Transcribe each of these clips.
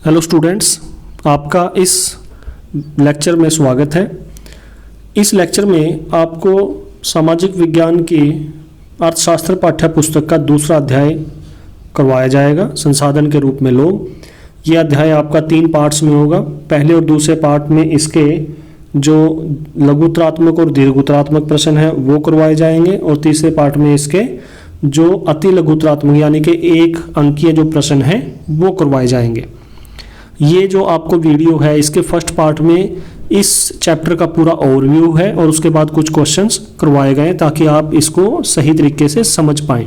Hello students, आपका इस lecture में स्वागत है। इस लेक्चर में आपको सामाजिक विज्ञान की अर्थशास्त्र पाठ्य पुस्तक का दूसरा अध्याय करवाया जाएगा, संसाधन के रूप में लोग। यह अध्याय आपका 3 पार्ट्स में होगा। पहले और दूसरे पार्ट में इसके जो लघुत्तरात्मक और दीर्घोत्तरात्मक प्रश्न है वो करवाए जाएंगे, और तीसरे पार्ट में इसके जो अति लघुत्तरात्मक यानी कि 1 अंकीय जो प्रश्न हैं वो करवाए जाएंगे। ये जो आपको वीडियो है इसके फर्स्ट पार्ट में इस चैप्टर का पूरा ओवरव्यू है, और उसके बाद कुछ क्वेश्चंस करवाए गए ताकि आप इसको सही तरीके से समझ पाएं।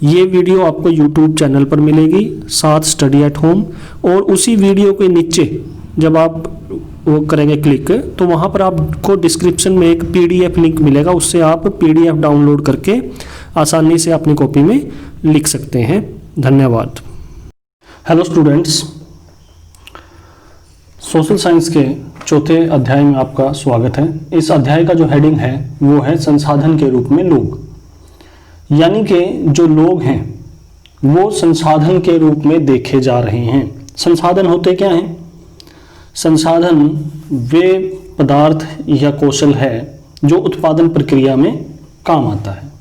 ये वीडियो आपको यूट्यूब चैनल पर मिलेगी, साथ स्टडी एट होम, और उसी वीडियो के नीचे जब आप वो करेंगे क्लिक तो वहाँ पर आपको डिस्क्रिप्शन में एक PDF लिंक मिलेगा, उससे आप PDF डाउनलोड करके आसानी से अपनी कॉपी में लिख सकते हैं। धन्यवाद। हेलो स्टूडेंट्स, सोशल साइंस के चौथे अध्याय में आपका स्वागत है। इस अध्याय का जो हेडिंग है वो है संसाधन के रूप में लोग, यानी कि जो लोग हैं वो संसाधन के रूप में देखे जा रहे हैं। संसाधन होते क्या हैं? संसाधन वे पदार्थ या कौशल है जो उत्पादन प्रक्रिया में काम आता है।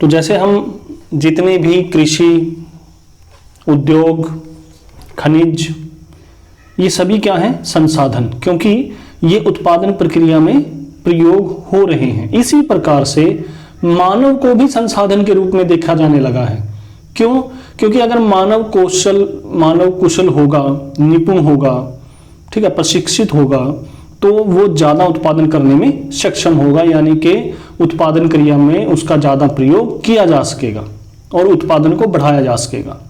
तो जैसे हम जितने भी कृषि, उद्योग, खनिज, ये सभी क्या हैं? संसाधन, क्योंकि ये उत्पादन प्रक्रिया में प्रयोग हो रहे हैं। इसी प्रकार से मानव को भी संसाधन के रूप में देखा जाने लगा है। क्यों? क्योंकि अगर मानव कुशल होगा, निपुण होगा, ठीक है, प्रशिक्षित होगा, तो वो ज़्यादा उत्पादन करने में सक्षम होगा, यानी कि उत्पादन क्रिया में उसका ज़्यादा प्रयोग किया जा सकेगा और उत्पादन को बढ़ाया जा सकेगा।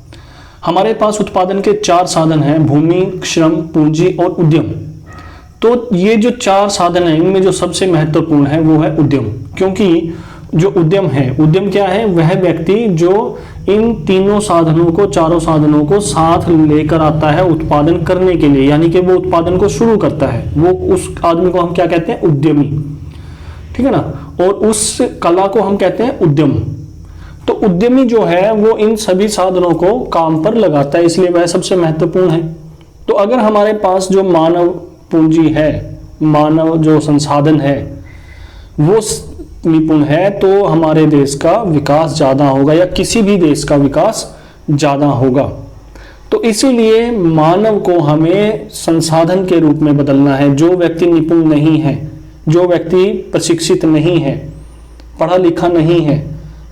हमारे पास उत्पादन के 4 साधन हैं: भूमि, श्रम, पूंजी और उद्यम। तो ये जो 4 साधन हैं इनमें जो सबसे महत्वपूर्ण है वो है उद्यम, क्योंकि जो उद्यम है, उद्यम क्या है? वह व्यक्ति जो इन तीनों साधनों को, चारों साधनों को साथ लेकर आता है उत्पादन करने के लिए, यानी कि वो उत्पादन को शुरू करता है, वो उस आदमी को हम क्या कहते हैं? उद्यमी, ठीक है ना। और उस कला को हम कहते हैं उद्यम। तो उद्यमी जो है वो इन सभी साधनों को काम पर लगाता है, इसलिए वह सबसे महत्वपूर्ण है। तो अगर हमारे पास जो मानव पूंजी है, मानव जो संसाधन है वो निपुण है, तो हमारे देश का विकास ज़्यादा होगा, या किसी भी देश का विकास ज़्यादा होगा। तो इसीलिए मानव को हमें संसाधन के रूप में बदलना है। जो व्यक्ति निपुण नहीं है, जो व्यक्ति प्रशिक्षित नहीं है, पढ़ा लिखा नहीं है,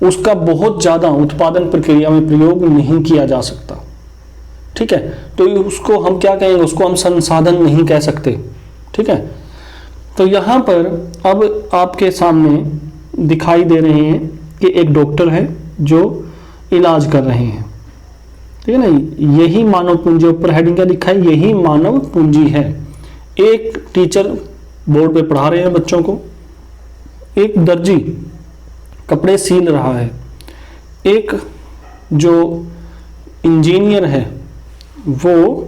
उसका बहुत ज़्यादा उत्पादन प्रक्रिया में प्रयोग नहीं किया जा सकता, ठीक है। तो उसको हम क्या कहेंगे? उसको हम संसाधन नहीं कह सकते, ठीक है। तो यहाँ पर अब आपके सामने दिखाई दे रहे हैं कि एक डॉक्टर है जो इलाज कर रहे हैं, ठीक है ना। यही मानव पूंजी, ऊपर हेडिंग क्या लिखा है? यही मानव पूंजी है। एक टीचर बोर्ड पे पढ़ा रहे हैं बच्चों को, एक दर्जी कपड़े सील रहा है, एक जो इंजीनियर है वो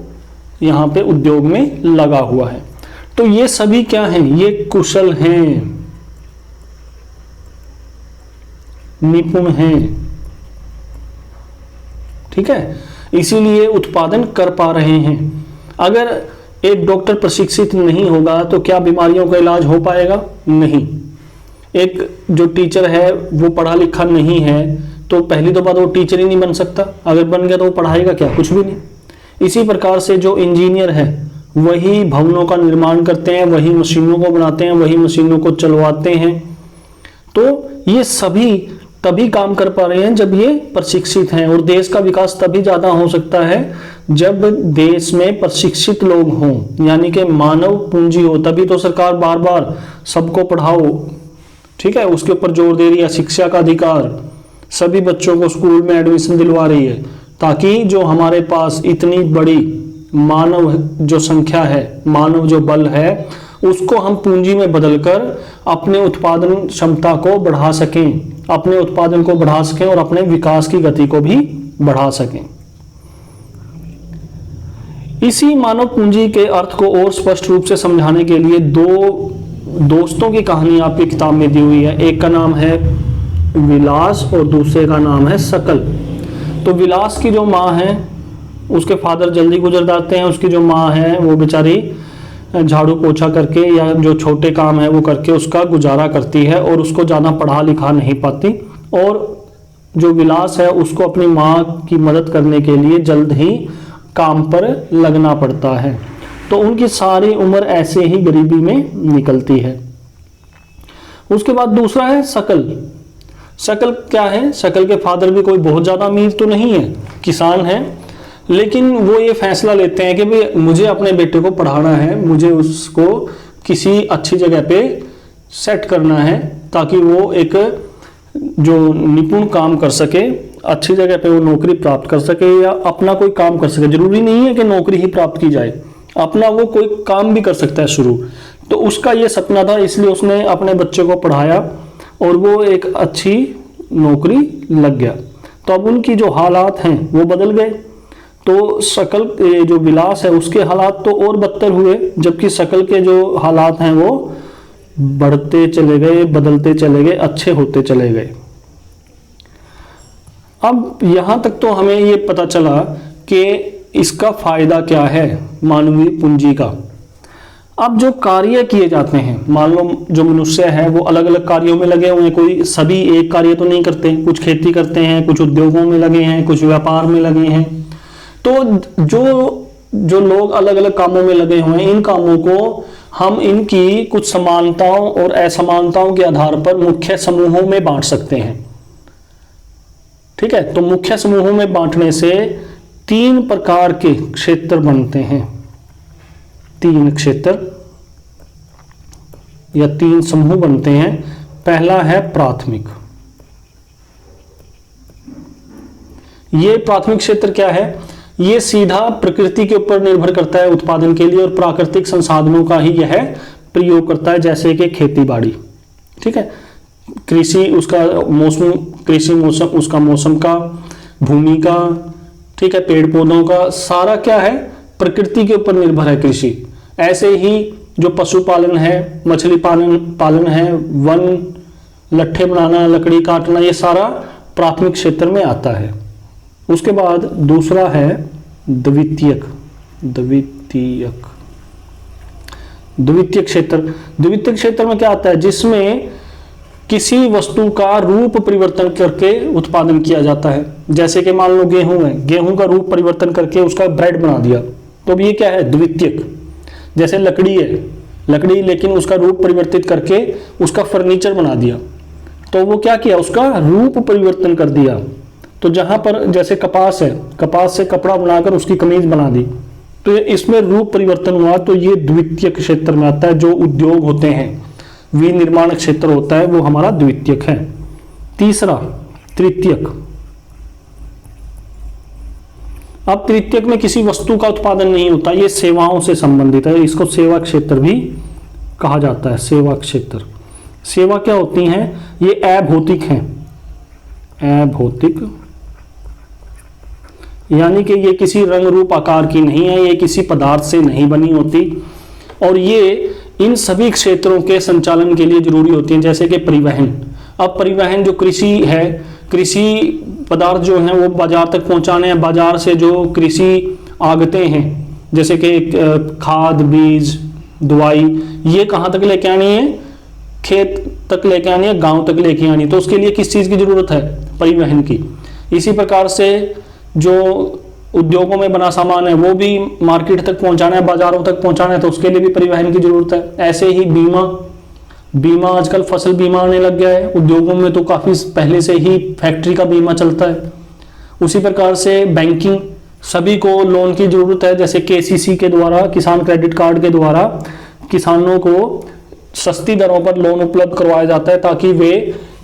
यहाँ पे उद्योग में लगा हुआ है। तो ये सभी क्या हैं? ये कुशल हैं, निपुण हैं, ठीक है, इसीलिए उत्पादन कर पा रहे हैं। अगर एक डॉक्टर प्रशिक्षित नहीं होगा तो क्या बीमारियों का इलाज हो पाएगा? नहीं। एक जो टीचर है वो पढ़ा लिखा नहीं है, तो पहली तो बात वो टीचर ही नहीं बन सकता। अगर बन गया तो वो पढ़ाएगा क्या? कुछ भी नहीं। इसी प्रकार से जो इंजीनियर है वही भवनों का निर्माण करते हैं, वही मशीनों को बनाते हैं, वही मशीनों को चलवाते हैं। तो ये सभी तभी काम कर पा रहे हैं जब ये प्रशिक्षित हैं, और देश का विकास तभी ज़्यादा हो सकता है जब देश में प्रशिक्षित लोग हों, यानी कि मानव पूंजी हो। तभी तो सरकार बार बार सबको पढ़ाओ, ठीक है, उसके ऊपर जोर दे रही है। शिक्षा का अधिकार, सभी बच्चों को स्कूल में एडमिशन दिलवा रही है, ताकि जो हमारे पास इतनी बड़ी मानव जो संख्या है, मानव जो बल है, उसको हम पूंजी में बदलकर अपने उत्पादन क्षमता को बढ़ा सकें, अपने उत्पादन को बढ़ा सकें और अपने विकास की गति को भी बढ़ा सकें। इसी मानव पूंजी के अर्थ को और स्पष्ट रूप से समझाने के लिए 2 दोस्तों की कहानी आपकी किताब में दी हुई है। एक का नाम है विलास और दूसरे का नाम है सकल। तो विलास की जो माँ है उसके फादर जल्दी गुजर जाते हैं, उसकी जो माँ है वो बेचारी झाड़ू पोछा करके या जो छोटे काम है वो करके उसका गुजारा करती है और उसको ज़्यादा पढ़ा लिखा नहीं पाती, और जो विलास है उसको अपनी माँ की मदद करने के लिए जल्द ही काम पर लगना पड़ता है। तो उनकी सारी उम्र ऐसे ही गरीबी में निकलती है। उसके बाद दूसरा है शकल। शकल क्या है? शकल के फादर भी कोई बहुत ज़्यादा अमीर तो नहीं है, किसान है, लेकिन वो ये फैसला लेते हैं कि भाई मुझे अपने बेटे को पढ़ाना है, मुझे उसको किसी अच्छी जगह पे सेट करना है ताकि वो एक जो निपुण काम कर सके, अच्छी जगह पे वो नौकरी प्राप्त कर सके या अपना कोई काम कर सके। जरूरी नहीं है कि नौकरी ही प्राप्त की जाए, अपना वो कोई काम भी कर सकता है शुरू। तो उसका ये सपना था, इसलिए उसने अपने बच्चे को पढ़ाया और वो एक अच्छी नौकरी लग गया। तो अब उनकी जो हालात हैं वो बदल गए। तो शकल जो विलास है उसके हालात तो और बदतर हुए, जबकि शकल के जो हालात हैं वो बढ़ते चले गए, बदलते चले गए, अच्छे होते चले गए। अब यहां तक तो हमें ये पता चला कि इसका फायदा क्या है मानवीय पूंजी का। अब जो कार्य किए जाते हैं, मान लो जो मनुष्य है वो अलग अलग कार्यों में लगे हुए हैं, कोई सभी एक कार्य तो नहीं करते, कुछ खेती करते हैं, कुछ उद्योगों में लगे हैं, कुछ व्यापार में लगे हैं। तो जो लोग अलग अलग कामों में लगे हुए हैं, इन कामों को हम इनकी कुछ समानताओं और असमानताओं के आधार पर मुख्य समूहों में बांट सकते हैं। ठीक है, तो मुख्य समूहों में बांटने से 3 प्रकार के क्षेत्र बनते हैं। 3 क्षेत्र या 3 समूह बनते हैं। पहला है प्राथमिक। ये प्राथमिक क्षेत्र क्या है? ये सीधा प्रकृति के ऊपर निर्भर करता है उत्पादन के लिए और प्राकृतिक संसाधनों का ही यह प्रयोग करता है, जैसे कि खेती बाड़ी। ठीक है, कृषि उसका मौसम, कृषि मौसम उसका मौसम का, भूमि का, ठीक है, पेड़ पौधों का, सारा क्या है प्रकृति के ऊपर निर्भर है कृषि। ऐसे ही जो पशुपालन है, मछली पालन है, वन लट्ठे बनाना, लकड़ी काटना, ये सारा प्राथमिक क्षेत्र में आता है। उसके बाद दूसरा है द्वितीयक क्षेत्र। द्वितीयक क्षेत्र में क्या आता है? जिसमें किसी वस्तु का रूप परिवर्तन करके उत्पादन किया जाता है। जैसे कि मान लो गेहूं है, गेहूं का रूप परिवर्तन करके उसका ब्रेड बना दिया, तो अब ये क्या है? द्वितीयक। जैसे लकड़ी है, लकड़ी लेकिन उसका रूप परिवर्तित करके उसका फर्नीचर बना दिया, तो वो क्या किया? उसका रूप परिवर्तन कर दिया। तो जहां पर जैसे कपास है, कपास से कपड़ा बनाकर उसकी कमीज बना दी, तो इसमें रूप परिवर्तन हुआ, तो ये द्वितीयक क्षेत्र में आता है। जो उद्योग होते हैं, विनिर्माण क्षेत्र होता है, वो हमारा द्वितीयक है। तीसरा तृतीयक। अब तृतीयक में किसी वस्तु का उत्पादन नहीं होता, ये सेवाओं से संबंधित है, इसको सेवा क्षेत्र भी कहा जाता है। सेवा क्षेत्र। सेवा क्या होती हैं? ये अभौतिक हैं। अभौतिक यानी कि ये किसी रंग रूप आकार की नहीं है, ये किसी पदार्थ से नहीं बनी होती, और ये इन सभी क्षेत्रों के संचालन के लिए जरूरी होती हैं। जैसे कि परिवहन। अब परिवहन जो कृषि है, कृषि पदार्थ जो हैं वो बाजार तक पहुंचाने हैं, बाजार से जो कृषि आगतें हैं जैसे कि खाद, बीज, दवाई, ये कहाँ तक लेके आनी है? खेत तक लेके आनी है, गांव तक लेके आनी है। तो उसके लिए किस चीज़ की जरूरत है? परिवहन की। इसी प्रकार से जो उद्योगों में बना सामान है वो भी मार्केट तक पहुंचाना है, बाजारों तक पहुंचाना है, तो उसके लिए भी परिवहन की जरूरत है। ऐसे ही बीमा आजकल फसल बीमा आने लग गया है, उद्योगों में तो काफ़ी पहले से ही फैक्ट्री का बीमा चलता है। उसी प्रकार से बैंकिंग, सभी को लोन की जरूरत है, जैसे KCC के द्वारा, किसान क्रेडिट कार्ड के द्वारा किसानों को सस्ती दरों पर लोन उपलब्ध करवाया जाता है ताकि वे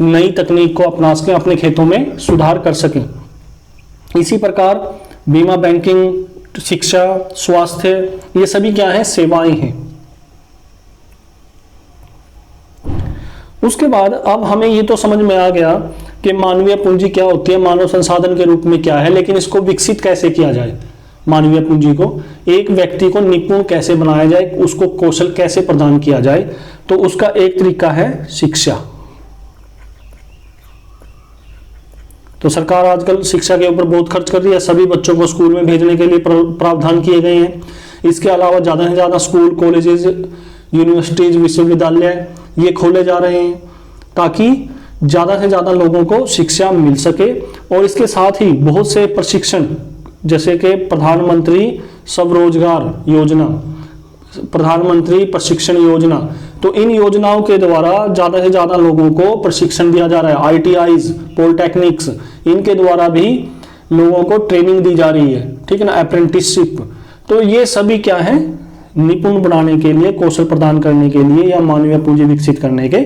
नई तकनीक को अपना सकें, अपने खेतों में सुधार कर सकें। इसी प्रकार बीमा, बैंकिंग, शिक्षा, स्वास्थ्य, ये सभी क्या है? सेवाएं हैं। उसके बाद अब हमें ये तो समझ में आ गया कि मानवीय पूंजी क्या होती है, मानव संसाधन के रूप में क्या है, लेकिन इसको विकसित कैसे किया जाए। मानवीय पूंजी को, एक व्यक्ति को निपुण कैसे बनाया जाए, उसको कौशल कैसे प्रदान किया जाए, तो उसका एक तरीका है शिक्षा। तो सरकार आजकल शिक्षा के ऊपर बहुत खर्च कर रही है, सभी बच्चों को स्कूल में भेजने के लिए प्रावधान किए गए हैं। इसके अलावा ज़्यादा से ज़्यादा स्कूल, कॉलेजेस, यूनिवर्सिटीज, विश्वविद्यालय ये खोले जा रहे हैं ताकि ज़्यादा से ज़्यादा लोगों को शिक्षा मिल सके। और इसके साथ ही बहुत से प्रशिक्षण, जैसे कि प्रधानमंत्री स्वरोजगार योजना, प्रधानमंत्री प्रशिक्षण योजना, तो इन योजनाओं के द्वारा ज़्यादा से ज़्यादा लोगों को प्रशिक्षण दिया जा रहा है। ITIs, पॉलिटेक्निक्स, इनके द्वारा भी लोगों को ट्रेनिंग दी जा रही है, ठीक है ना, अप्रेंटिसशिप। तो ये सभी क्या है, निपुण बनाने के लिए, कौशल प्रदान करने के लिए या मानवीय पूंजी विकसित करने के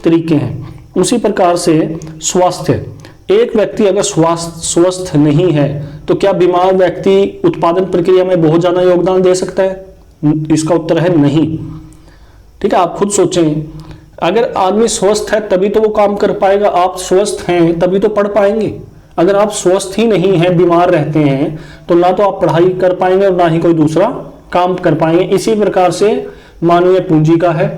तरीके हैं। उसी प्रकार से स्वास्थ्य, एक व्यक्ति अगर स्वस्थ नहीं है तो क्या बीमार व्यक्ति उत्पादन प्रक्रिया में बहुत ज्यादा योगदान दे सकता है? इसका उत्तर है नहीं। ठीक है, आप खुद सोचें, अगर आदमी स्वस्थ है तभी तो वो काम कर पाएगा, आप स्वस्थ हैं तभी तो पढ़ पाएंगे। अगर आप स्वस्थ ही नहीं हैं, बीमार रहते हैं, तो ना तो आप पढ़ाई कर पाएंगे और ना ही कोई दूसरा काम कर पाएंगे। इसी प्रकार से मानवीय पूंजी का है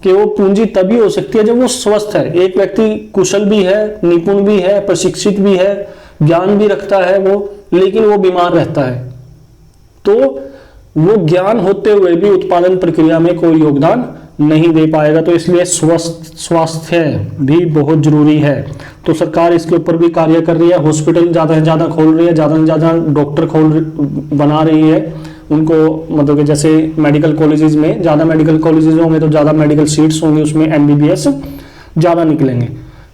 कि वो पूंजी तभी हो सकती है जब वो स्वस्थ है। एक व्यक्ति कुशल भी है, निपुण भी है, प्रशिक्षित भी है, ज्ञान भी रखता है वो, लेकिन वो बीमार रहता है, तो वो ज्ञान होते हुए भी उत्पादन प्रक्रिया में कोई योगदान नहीं दे पाएगा। तो इसलिए स्वास्थ्य भी बहुत जरूरी है। तो सरकार इसके ऊपर भी कार्य कर रही है, हॉस्पिटल ज़्यादा से ज़्यादा खोल रही है, ज़्यादा से ज़्यादा डॉक्टर बना रही है उनको, मतलब कि जैसे मेडिकल कॉलेजेस में, ज़्यादा मेडिकल कॉलेजेस होंगे तो ज़्यादा मेडिकल सीट्स होंगी, उसमें MBBS ज़्यादा निकलेंगे।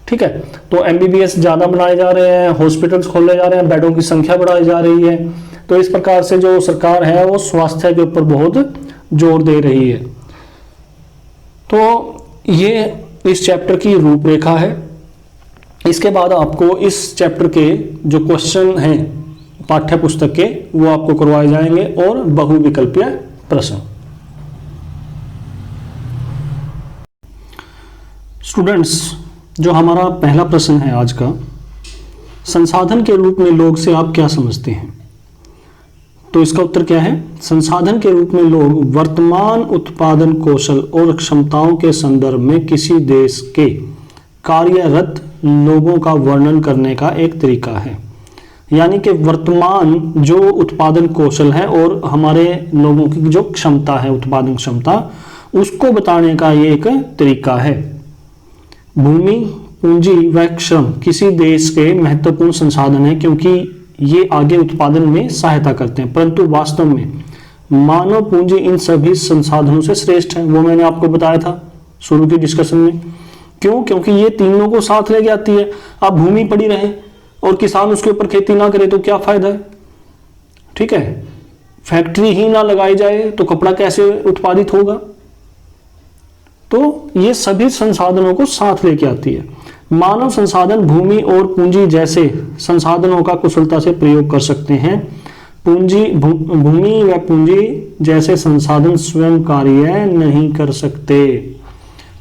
ठीक है, तो MBBS ज़्यादा बनाए जा रहे हैं, हॉस्पिटल्स खोले जा रहे हैं, बेडों की संख्या बढ़ाई जा रही है। तो इस प्रकार से जो सरकार है वो स्वास्थ्य के ऊपर बहुत जोर दे रही है। तो ये इस चैप्टर की रूपरेखा है। इसके बाद आपको इस चैप्टर के जो क्वेश्चन हैं पाठ्य पुस्तक के, वो आपको करवाए जाएंगे और बहुविकल्पीय प्रश्न। स्टूडेंट्स, जो हमारा पहला प्रश्न है आज का, संसाधन के रूप में लोग से आप क्या समझते हैं? तो इसका उत्तर क्या है? संसाधन के रूप में लोग वर्तमान उत्पादन कौशल और क्षमताओं के संदर्भ में किसी देश के कार्यरत लोगों का वर्णन करने का एक तरीका है। यानी कि वर्तमान जो उत्पादन कौशल है और हमारे लोगों की जो क्षमता है, उत्पादन क्षमता, उसको बताने का ये एक तरीका है। भूमि, पूंजी व श्रम किसी देश के महत्वपूर्ण संसाधन है क्योंकि ये आगे उत्पादन में सहायता करते हैं, परंतु वास्तव में मानव पूंजी इन सभी संसाधनों से श्रेष्ठ है। वो मैंने आपको बताया था शुरू की डिस्कशन में। क्यों? क्योंकि ये तीनों को साथ लेके आती है। अब भूमि पड़ी रहे और किसान उसके ऊपर खेती ना करे तो क्या फायदा है? ठीक है, फैक्ट्री ही ना लगाई जाए तो कपड़ा कैसे उत्पादित होगा? तो ये सभी संसाधनों को साथ लेके आती है। मानव संसाधन भूमि और पूंजी जैसे संसाधनों का कुशलता से प्रयोग कर सकते हैं। भूमि व पूंजी जैसे संसाधन स्वयं कार्य नहीं कर सकते।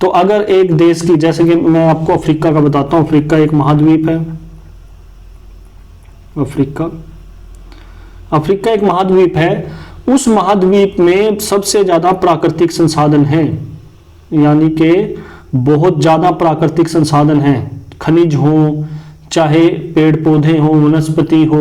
तो अगर एक देश की, जैसे कि मैं आपको अफ्रीका का बताता हूं, अफ्रीका एक महाद्वीप है। अफ्रीका एक महाद्वीप है। उस महाद्वीप में सबसे ज्यादा प्राकृतिक संसाधन हैं, यानी कि बहुत ज्यादा प्राकृतिक संसाधन हैं। खनिज हो, चाहे पेड़ पौधे हो, वनस्पति हो,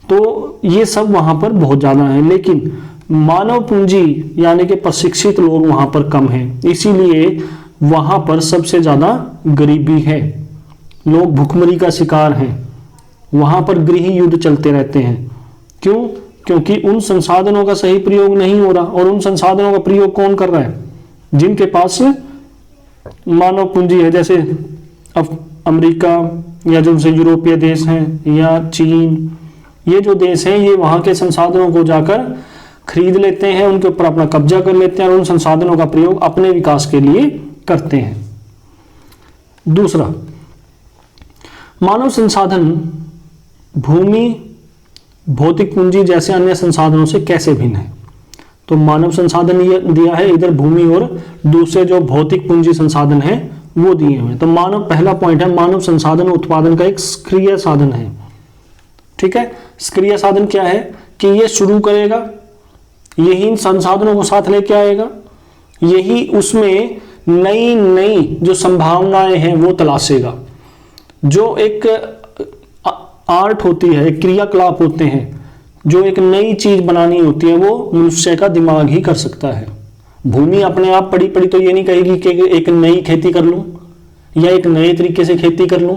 तो ये सब वहां पर बहुत ज्यादा है। लेकिन मानव पूंजी यानी कि प्रशिक्षित लोग वहां पर कम हैं, इसीलिए वहां पर सबसे ज्यादा गरीबी है। लोग भुखमरी का शिकार हैं, वहां पर गृह युद्ध चलते रहते हैं। क्यों? क्योंकि उन संसाधनों का सही प्रयोग नहीं हो रहा। और उन संसाधनों का प्रयोग कौन कर रहा है? जिनके पास मानव पूंजी है, जैसे अमेरिका या जो यूरोपीय देश हैं या चीन, ये जो देश हैं ये वहां के संसाधनों को जाकर खरीद लेते हैं, उनके ऊपर अपना कब्जा कर लेते हैं और उन संसाधनों का प्रयोग अपने विकास के लिए करते हैं। दूसरा, मानव संसाधन भूमि, भौतिक पूंजी जैसे अन्य संसाधनों से कैसे भिन्न है? तो मानव संसाधन ये दिया है इधर, भूमि और दूसरे जो भौतिक पूंजी संसाधन है वो दिए हुए हैं। तो मानव, पहला पॉइंट है, मानव संसाधन उत्पादन का एक सक्रिय साधन है। ठीक है, सक्रिय साधन क्या है? कि ये शुरू करेगा, यही संसाधनों को साथ लेके आएगा, यही उसमें नई नई जो संभावनाएं हैं वो तलाशेगा। जो एक आर्ट होती है, क्रियाकलाप होते हैं, जो एक नई चीज बनानी होती है, वो मनुष्य का दिमाग ही कर सकता है। भूमि अपने आप पड़ी पड़ी तो ये नहीं कहेगी कि एक नई खेती कर लूं या एक नए तरीके से खेती कर लूं।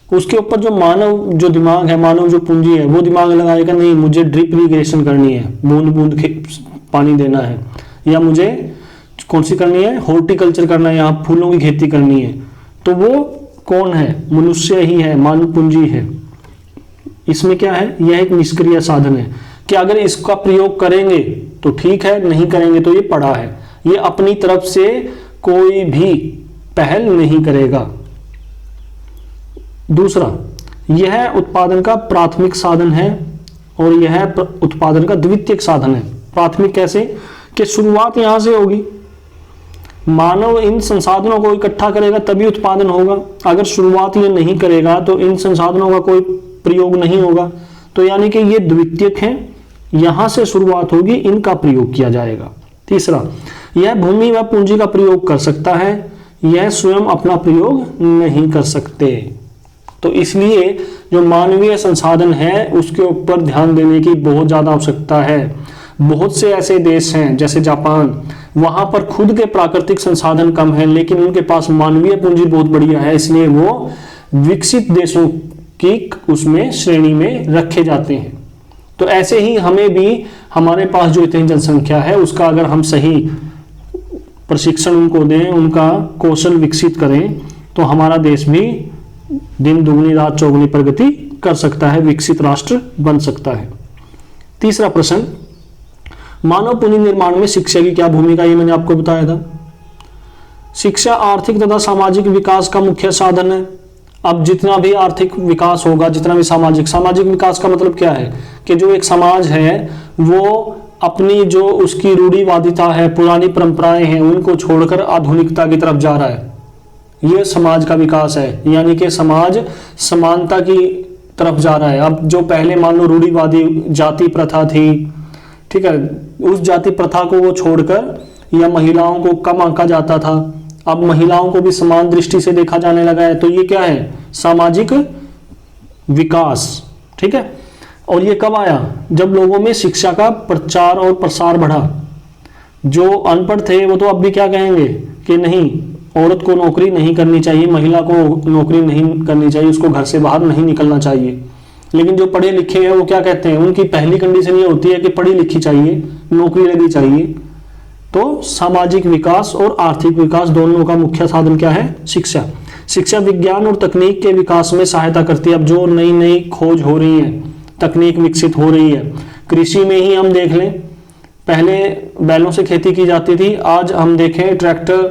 उसके ऊपर जो मानव जो दिमाग है, मानव जो पूंजी है, वो दिमाग लगाएगा, नहीं मुझे ड्रिप इरिगेशन करनी है, बूंद बूंद पानी देना है, या मुझे कौन सी करनी है, हॉर्टिकल्चर करना है, यहाँ फूलों की खेती करनी है। तो वो कौन है? मनुष्य ही है, मानव पूंजी है। इसमें क्या है? यह एक निष्क्रिय साधन है कि अगर इसका प्रयोग करेंगे तो ठीक है, नहीं करेंगे तो ये पड़ा है। ये अपनी तरफ से कोई भी पहल नहीं करेगा। दूसरा, यह उत्पादन का प्राथमिक साधन है और यह उत्पादन का द्वितीयक साधन है। प्राथमिक कैसे? कि शुरुआत यहां से होगी, मानव इन संसाधनों को इकट्ठा करेगा तभी उत्पादन होगा। अगर शुरुआत ये नहीं करेगा तो इन संसाधनों का कोई प्रयोग नहीं होगा। तो यानी कि ये द्वितीयक है, यहां से शुरुआत होगी, इनका प्रयोग किया जाएगा। तीसरा, यह भूमि व पूंजी का प्रयोग कर सकता है, यह स्वयं अपना प्रयोग नहीं कर सकते। तो इसलिए जो मानवीय संसाधन है उसके ऊपर ध्यान देने की बहुत ज्यादा आवश्यकता है। बहुत से ऐसे देश हैं जैसे जापान, वहां पर खुद के प्राकृतिक संसाधन कम है लेकिन उनके पास मानवीय पूंजी बहुत बढ़िया है, इसलिए वो विकसित देशों की उसमें श्रेणी में रखे जाते हैं। तो ऐसे ही हमें भी, हमारे पास जो इतनी जनसंख्या है उसका अगर हम सही प्रशिक्षण उनको दें, उनका कौशल विकसित करें, तो हमारा देश भी दिन दुगनी रात चौगुनी प्रगति कर सकता है, विकसित राष्ट्र बन सकता है। तीसरा प्रश्न, मानव पूंजी निर्माण में शिक्षा की क्या भूमिका? ये मैंने आपको बताया था। शिक्षा आर्थिक तथा सामाजिक विकास का मुख्य साधन है। अब जितना भी आर्थिक विकास होगा, जितना भी सामाजिक विकास का मतलब क्या है? कि जो एक समाज है वो अपनी जो उसकी रूढ़िवादिता है, पुरानी परंपराएं हैं, उनको छोड़कर आधुनिकता की तरफ जा रहा है, ये समाज का विकास है। यानी कि समाज समानता की तरफ जा रहा है। अब जो पहले मान लो रूढ़िवादी जाति प्रथा थी, ठीक है, उस जाति प्रथा को वो छोड़कर या महिलाओं को कम आंका जाता था, अब महिलाओं को भी समान दृष्टि से देखा जाने लगा है। तो ये क्या है? सामाजिक विकास। ठीक है, और ये कब आया? जब लोगों में शिक्षा का प्रचार और प्रसार बढ़ा। जो अनपढ़ थे वो तो अब भी क्या कहेंगे कि नहीं, औरत को नौकरी नहीं करनी चाहिए, महिला को नौकरी नहीं करनी चाहिए, उसको घर से बाहर नहीं निकलना चाहिए। लेकिन जो पढ़े लिखे हैं वो क्या कहते हैं? उनकी पहली कंडीशन ये होती है कि पढ़ी लिखी चाहिए, नौकरी लगी चाहिए। तो सामाजिक विकास और आर्थिक विकास दोनों का मुख्य साधन क्या है? शिक्षा। शिक्षा विज्ञान और तकनीक के विकास में सहायता करती है। अब जो नई नई खोज हो रही है, तकनीक विकसित हो रही है, कृषि में ही हम देख लें, पहले बैलों से खेती की जाती थी, आज हम देखें ट्रैक्टर,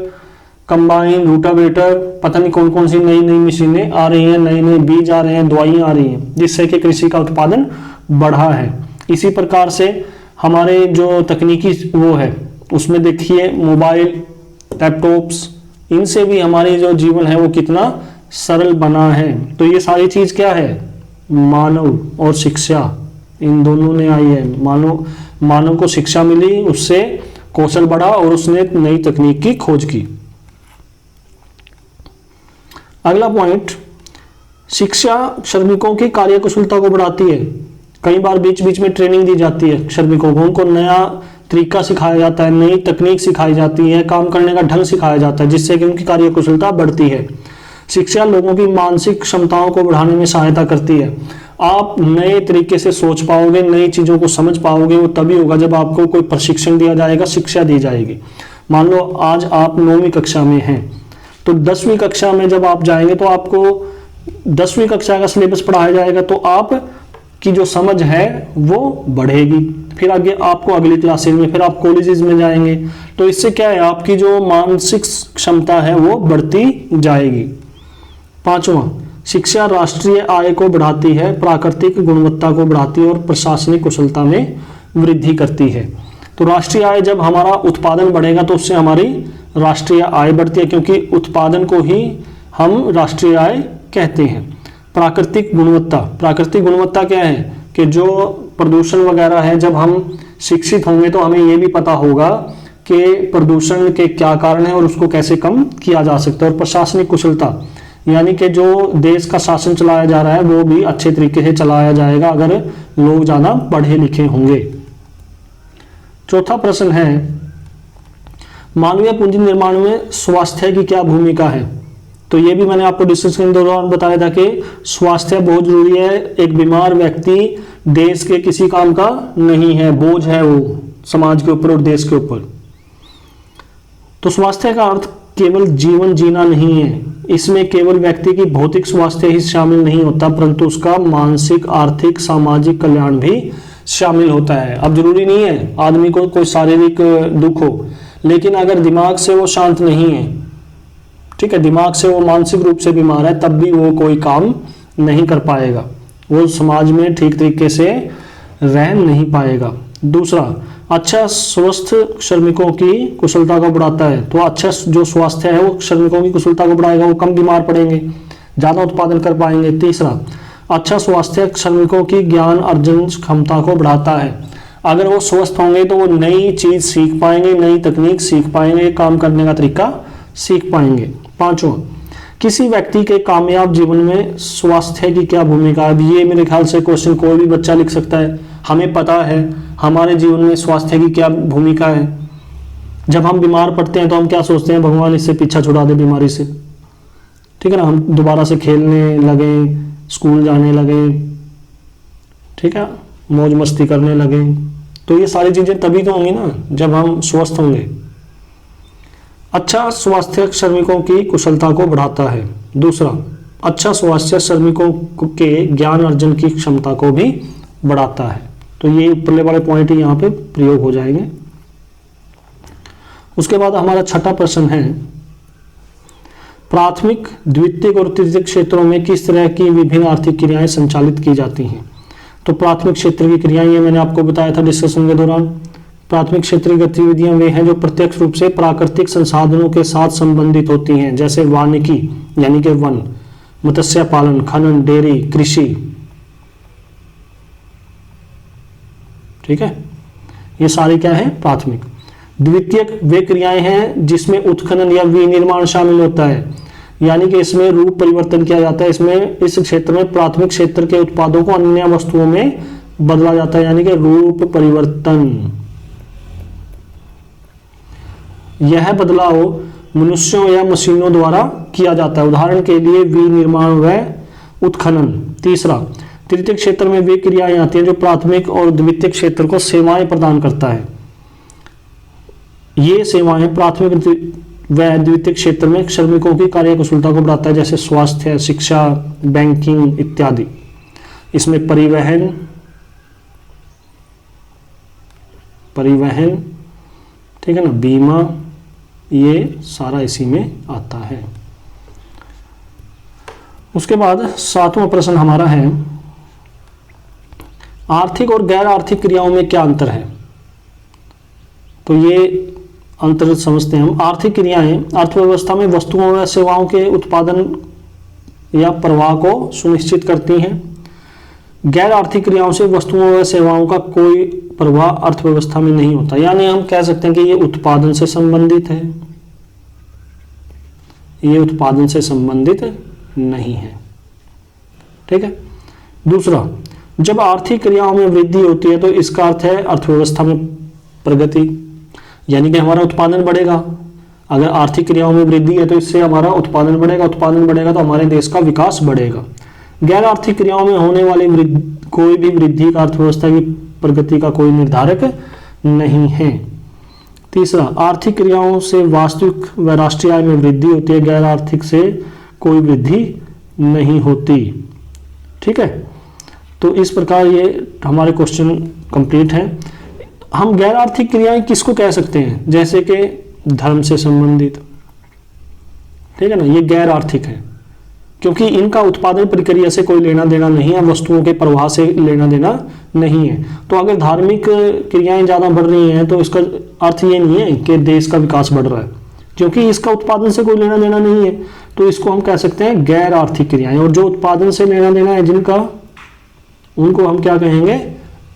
कंबाइन, रूटावेटर, पता नहीं कौन कौन सी नई नई मशीनें आ रही हैं, नए नए बीज आ रहे हैं, दवाइयाँ आ रही हैं, जिससे कि कृषि का उत्पादन बढ़ा है। इसी प्रकार से हमारे जो तकनीकी वो है उसमें देखिए मोबाइल, लैपटॉप्स, इनसे भी हमारी जो जीवन है वो कितना सरल बना है। तो ये सारी चीज क्या है? मानव और शिक्षा, इन दोनों ने आई है। मानव को शिक्षा मिली, उससे कौशल बढ़ा और उसने नई तकनीक की खोज की। अगला पॉइंट, शिक्षा श्रमिकों की कार्यकुशलता को बढ़ाती है। कई बार बीच बीच में ट्रेनिंग दी जाती है श्रमिकों को, उनको नया तरीका सिखाया जाता है, नई तकनीक सिखाई जाती है, काम करने का ढंग सिखाया जाता है, जिससे कि उनकी कार्यकुशलता बढ़ती है। शिक्षा लोगों की मानसिक क्षमताओं को बढ़ाने में सहायता करती है। आप नए तरीके से सोच पाओगे, नई चीज़ों को समझ पाओगे, वो तभी होगा जब आपको कोई प्रशिक्षण दिया जाएगा, शिक्षा दी जाएगी। मान लो आज आप 9वीं कक्षा में हैं, तो 10वीं कक्षा में जब आप जाएंगे तो आपको 10वीं कक्षा का सिलेबस पढ़ाया जाएगा, तो आप की जो समझ है वो बढ़ेगी। फिर आगे आपको अगली क्लासेज में, फिर आप कॉलेजेस में जाएंगे, तो इससे क्या है, आपकी जो मानसिक क्षमता है वो बढ़ती जाएगी। पांचवा, शिक्षा राष्ट्रीय आय को बढ़ाती है, प्राकृतिक गुणवत्ता को बढ़ाती है और प्रशासनिक कुशलता में वृद्धि करती है। तो राष्ट्रीय आय, जब हमारा उत्पादन बढ़ेगा तो उससे हमारी राष्ट्रीय आय बढ़ती है, क्योंकि उत्पादन को ही हम राष्ट्रीय आय कहते हैं। प्राकृतिक गुणवत्ता क्या है कि जो प्रदूषण वगैरह है, जब हम शिक्षित होंगे तो हमें ये भी पता होगा कि प्रदूषण के क्या कारण है और उसको कैसे कम किया जा सकता है। और प्रशासनिक कुशलता, यानी कि जो देश का शासन चलाया जा रहा है वो भी अच्छे तरीके से चलाया जाएगा अगर लोग ज़्यादा पढ़े लिखे होंगे। चौथा प्रश्न है, मानवीय पूंजी निर्माण में स्वास्थ्य की क्या भूमिका है? तो ये भी मैंने आपको डिस्कशन के दौरान बताया था कि स्वास्थ्य बहुत जरूरी है। एक बीमार व्यक्ति देश के किसी काम का नहीं है, बोझ है वो समाज के ऊपर और देश के ऊपर। तो स्वास्थ्य का अर्थ केवल जीवन जीना नहीं है, इसमें केवल व्यक्ति की भौतिक स्वास्थ्य ही शामिल नहीं होता परंतु उसका मानसिक, आर्थिक, सामाजिक कल्याण भी शामिल होता है। अब जरूरी नहीं है आदमी को कोई शारीरिक दुख हो, लेकिन अगर दिमाग से वो शांत नहीं है, ठीक है, दिमाग से वो मानसिक रूप से बीमार है, तब भी वो कोई काम नहीं कर पाएगा, वो समाज में ठीक तरीके से रह नहीं पाएगा। दूसरा, अच्छा स्वस्थ श्रमिकों की कुशलता को बढ़ाता है। तो अच्छा जो स्वास्थ्य है वो श्रमिकों की कुशलता को बढ़ाएगा, वो कम बीमार पड़ेंगे, ज़्यादा उत्पादन कर पाएंगे। तीसरा, अच्छा स्वास्थ्य श्रमिकों की ज्ञान अर्जन क्षमता को बढ़ाता है। अगर वो स्वस्थ होंगे तो वो नई चीज़ सीख पाएंगे, नई तकनीक सीख पाएंगे, काम करने का तरीका सीख पाएंगे। पांचवा, किसी व्यक्ति के कामयाब जीवन में स्वास्थ्य की क्या भूमिका है? ये मेरे ख्याल से क्वेश्चन कोई भी बच्चा लिख सकता है। हमें पता है हमारे जीवन में स्वास्थ्य की क्या भूमिका है। जब हम बीमार पड़ते हैं तो हम क्या सोचते हैं, भगवान इससे पीछा छुड़ा दे बीमारी से, ठीक है ना, हम दोबारा से खेलने लगे, स्कूल जाने लगे, ठीक है, मौज मस्ती करने लगे। तो ये सारी चीजें तभी तो होंगी ना जब हम स्वस्थ होंगे। अच्छा स्वास्थ्य श्रमिकों की कुशलता को बढ़ाता है। दूसरा, अच्छा स्वास्थ्य श्रमिकों के ज्ञान अर्जन की क्षमता को भी बढ़ाता है। तो ये ऊपरले वाले पॉइंट ही यहाँ पे प्रयोग हो जाएंगे। उसके बाद हमारा छठा प्रश्न है, प्राथमिक, द्वितीयक और तृतीयक क्षेत्रों में किस तरह की विभिन्न आर्थिक क्रियाएं संचालित की जाती हैं? तो प्राथमिक क्षेत्र की क्रियाएं ये मैंने आपको बताया था डिस्कशन के दौरान। प्राथमिक क्षेत्र की गतिविधियां वे हैं जो प्रत्यक्ष रूप से प्राकृतिक संसाधनों के साथ संबंधित होती हैं, जैसे वानिकी यानी कि वन, मत्स्य पालन, खनन, डेयरी, कृषि, ठीक है, ये सारी क्या है, प्राथमिक। द्वितीयक वे क्रियाएं हैं जिसमें उत्खनन या विनिर्माण शामिल होता है, यानी कि इसमें रूप परिवर्तन किया जाता है। इसमें इस क्षेत्र में प्राथमिक क्षेत्र के उत्पादों को अन्य वस्तुओं में बदला जाता है, यानी कि रूप परिवर्तन। यह बदलाव मनुष्यों या मशीनों द्वारा किया जाता है, उदाहरण के लिए विनिर्माण व उत्खनन। तीसरा, तृतीय क्षेत्र में वे क्रियाएं आती हैं जो प्राथमिक और द्वितीय क्षेत्र को सेवाएं प्रदान करता है। ये सेवाएं प्राथमिक व द्वितीय क्षेत्र में श्रमिकों की कार्य कुशलता को बढ़ाता है, जैसे स्वास्थ्य, शिक्षा, बैंकिंग इत्यादि। इसमें परिवहन, ठीक है ना, बीमा, ये सारा इसी में आता है। उसके बाद सातवां प्रश्न हमारा है, आर्थिक और गैर आर्थिक क्रियाओं में क्या अंतर है? तो ये अंतर समझते हैं हम। आर्थिक क्रियाएं अर्थव्यवस्था में वस्तुओं व सेवाओं के उत्पादन या प्रवाह को सुनिश्चित करती हैं। गैर आर्थिक क्रियाओं से वस्तुओं व सेवाओं का कोई प्रवाह अर्थव्यवस्था में नहीं होता, यानी हम कह सकते हैं कि ये उत्पादन से संबंधित है, ये उत्पादन से संबंधित नहीं है, ठीक है। दूसरा, जब आर्थिक क्रियाओं में वृद्धि होती है तो इसका अर्थ है अर्थव्यवस्था में प्रगति, यानी कि हमारा उत्पादन बढ़ेगा। अगर आर्थिक क्रियाओं में वृद्धि है तो इससे हमारा उत्पादन बढ़ेगा, उत्पादन बढ़ेगा तो हमारे देश का विकास बढ़ेगा। गैर आर्थिक क्रियाओं में होने वाली कोई भी वृद्धि का अर्थव्यवस्था की प्रगति का कोई निर्धारक नहीं है। तीसरा, आर्थिक क्रियाओं से वास्तविक व राष्ट्रीय आय में वृद्धि होती है, गैर आर्थिक से कोई वृद्धि नहीं होती, ठीक है। तो इस प्रकार ये हमारे क्वेश्चन कंप्लीट हैं। हम गैर आर्थिक क्रियाएं किसको कह सकते हैं? जैसे कि धर्म से संबंधित, ठीक है ना, ये गैर आर्थिक है क्योंकि इनका उत्पादन प्रक्रिया से कोई लेना देना नहीं है, वस्तुओं के प्रवाह से लेना देना नहीं है। तो अगर धार्मिक क्रियाएं ज़्यादा बढ़ रही हैं तो इसका अर्थ ये नहीं है कि देश का विकास बढ़ रहा है, क्योंकि इसका उत्पादन से कोई लेना देना नहीं है। तो इसको हम कह सकते हैं गैर आर्थिक क्रियाएं, और जो उत्पादन से लेना देना है जिनका, उनको हम क्या कहेंगे?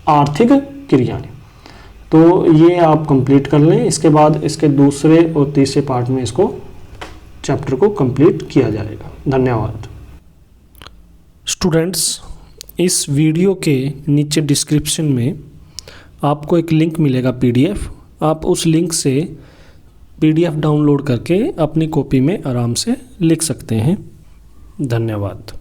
आर्थिक क्रियाएं। तो ये आप कंप्लीट कर लें, इसके बाद इसके दूसरे और तीसरे पार्ट में इसको चैप्टर को कंप्लीट किया जाएगा। धन्यवाद। स्टूडेंट्स, इस वीडियो के नीचे डिस्क्रिप्शन में आपको एक लिंक मिलेगा PDF। आप उस लिंक से PDF डाउनलोड करके अपनी कॉपी में आराम से लिख सकते हैं। धन्यवाद।